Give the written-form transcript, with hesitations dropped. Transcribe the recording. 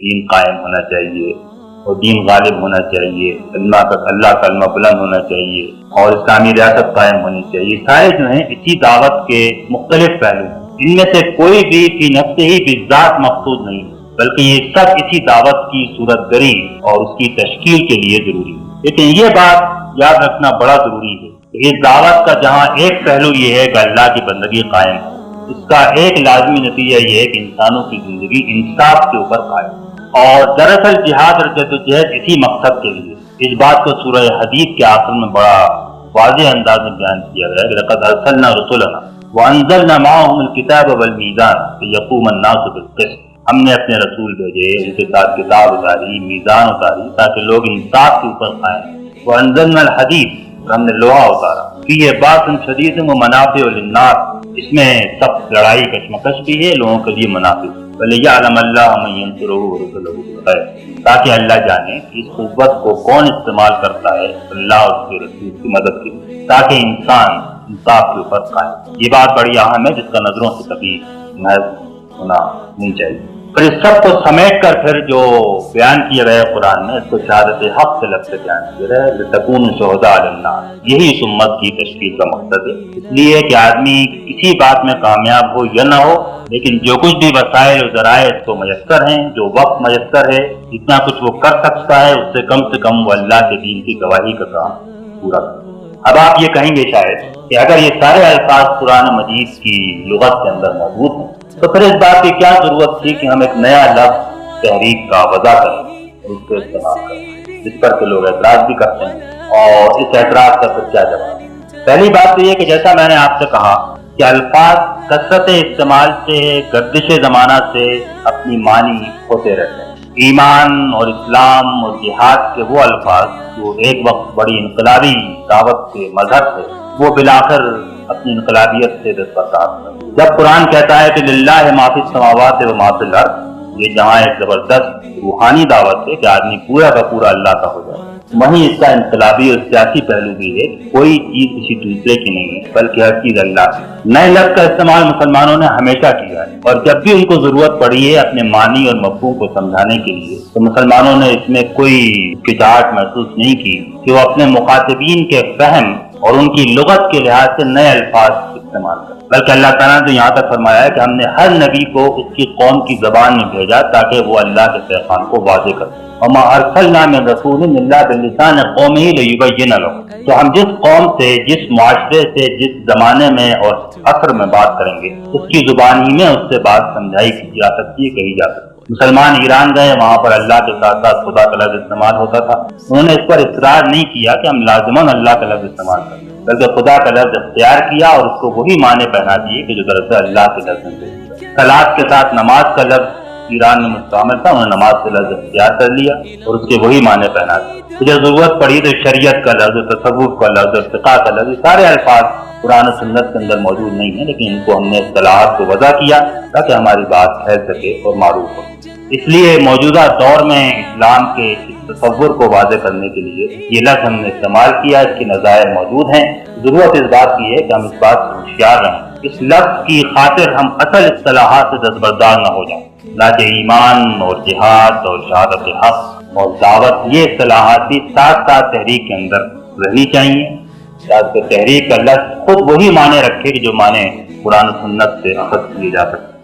دین قائم ہونا چاہیے اور دین غالب ہونا چاہیے، اللہ کا کلمہ بلند ہونا چاہیے اور اسلامی ریاست قائم ہونی چاہیے. سارے جو ہیں اسی دعوت کے مختلف پہلو ہیں. ان میں سے کوئی بھی فی نفسہ ہی بالذات مقصود نہیں، بلکہ یہ سب اسی دعوت کی صورت گری اور اس کی تشکیل کے لیے ضروری ہے. لیکن یہ بات یاد رکھنا بڑا ضروری ہے کہ اس دعوت کا جہاں ایک پہلو یہ ہے کہ اللہ کی بندگی قائم ہے، اس کا ایک لازمی نتیجہ یہ ہے کہ انسانوں کی زندگی انصاف کے اوپر قائم ہے. اور دراصل جہاد اور جدوجہد اسی مقصد کے لیے. اس بات کو سورہ حدید کے آخر میں بڑا واضح انداز میں بیان کیا گیا کہ لقد ارسلنا رسلنا وانزلنا معهم الكتاب والمیزان ليقوم الناس بالقسط. ہم نے اپنے رسول بھیجے، ان کے ساتھ کتاب اتاری، میزان اتاری تاکہ لوگ انصاف کے اوپر قائم. وانزلنا الحدید، ہم نے لوہا اتارا. فیہ باس شدید ومنافع للناس، اس میں سخت لڑائی کشمکش بھی ہے، لوگوں کے لیے منافع. وَلِيَعْلَمَ اللَّهُ مَن يَنصُرُهُ وَرُسُلُهُ بِالْغَيْبِ، تاکہ اللہ جانے کہ اس قوت کو کون استعمال کرتا ہے اللہ اور اس کے رسول کی مدد کے لیے، تاکہ انسان انصاف کے اوپر قائم. یہ بات بڑی اہم ہے جس کا نظروں سے کبھی محض ہونا نہیں چاہیے. پھر اس سب کو سمیٹ کر پھر جو بیان کیا گیا قرآن میں، اس کو شہادت حق سے لفظ سے بیان کیا گیا ہے لِتَكُونُوا شُهَدَاءَ عَلَى النَّاسِ. یہی اس امت کی تشکیل کا مقصد ہے. اس لیے کہ آدمی کسی بات میں کامیاب ہو یا نہ ہو، لیکن جو کچھ بھی وسائل و ذرائع اس کو میسر ہیں، جو وقت میسر ہے، جتنا کچھ وہ کر سکتا ہے، اس سے کم وہ اللہ کے دین کی گواہی کا کام پورا کرے. اب آپ یہ کہیں گے شاید کہ اگر یہ سارے الفاظ قرآن مجید کی لغت کے اندر موجود ہیں تو پھر اس بات کی کیا ضرورت تھی کہ ہم ایک نیا لفظ تحریک کا وضع کریں اور اس کو استعمال کریں، جس پر کہ لوگ اعتراض بھی کرتے ہیں. اور اس اعتراض کا پھر کیا جواب؟ پہلی بات تو یہ کہ جیسا میں نے آپ سے کہا کہ الفاظ کثرت استعمال سے، گردش زمانہ سے اپنی معنی ہوتے رہتے ہیں. ایمان اور اسلام اور جہاد کے وہ الفاظ جو ایک وقت بڑی انقلابی دعوت کے مظہر تھے، وہ بالآخر اپنی انقلابیت سے دستبردار ہوئے. جب قرآن کہتا ہے کہ للہ ما فی السماوات و ما فی الارض، یہ جہاں ایک زبردست روحانی دعوت ہے کہ آدمی پورا کا پورا اللہ کا ہو جائے، وہیں اس کا انقلابی اور سیاسی پہلو بھی ہے. کوئی چیز کسی دوسرے کی نہیں ہے بلکہ ہر چیز اللہ کی. نئے لفظ کا استعمال مسلمانوں نے ہمیشہ کیا ہے، اور جب بھی ان کو ضرورت پڑی ہے اپنے معنی اور مفہوم کو سمجھانے کے لیے تو مسلمانوں نے اس میں کوئی ہچکچاہٹ محسوس نہیں کی کہ وہ اپنے مخاطبین کے فہم اور ان کی لغت کے لحاظ سے نئے الفاظ استعمال کریں. بلکہ اللہ تعالیٰ نے تو یہاں تک فرمایا ہے کہ ہم نے ہر نبی کو اس کی قوم کی زبان میں بھیجا تاکہ وہ اللہ کے پیغام کو واضح کر سکے. وَمَا أَرْسَلْنَا مِن رَّسُولٍ إِلَّا بِلِسَانِ قَوْمِهِ لِيُبَيِّنَ لَهُمْ. تو ہم جس قوم سے، جس معاشرے سے، جس زمانے میں اور عصر میں بات کریں گے، اس کی زبان ہی میں اس سے بات سمجھائی جا سکتی ہے، کہی جا سکتی ہے. مسلمان ایران گئے، وہاں پر اللہ کے ساتھ ساتھ خدا کا لفظ استعمال ہوتا تھا. انہوں نے اس پر اصرار نہیں کیا کہ ہم لازماً اللہ کا لفظ استعمال کریں، بلکہ خدا کا لفظ اختیار کیا اور اس کو وہی معنی پہنا دیے کہ جو دراصل اللہ کے لفظ میں. صلاۃ کے ساتھ نماز کا لفظ ایران میں مستعمل تھا، انہوں نے نماز کا لفظ اختیار کر لیا اور اس کے وہی معنی پہنا دیے. جب ضرورت پڑی تو شریعت کا لفظ، تصوف کا لفظ، ارتقاء کا لفظ، سارے الفاظ قرآن و سنت کے اندر موجود نہیں ہیں، لیکن ان کو ہم نے اصطلاحات کو وضع کیا تاکہ ہماری بات پھیل سکے اور معروف ہو. اس لیے موجودہ دور میں اسلام کے تصور کو واضح کرنے کے لیے یہ لفظ ہم نے استعمال کیا. اس کے نظائر موجود ہیں. ضرورت اس بات کی ہے کہ ہم اس بات سے ہوشیار رہیں، اس لفظ کی خاطر ہم اصل اصطلاحات سے دستبردار نہ ہو جائیں. لاجہ ایمان اور جہاد اور شہادت حق اور دعوت، یہ اصطلاحات بھی ساتھ ساتھ تحریک کے اندر رہنی چاہیے تاکہ تحریک کا لفظ خود وہی معنی رکھے کہ جو معنی قرآن و سنت سے اخذ کیے جا سکتے.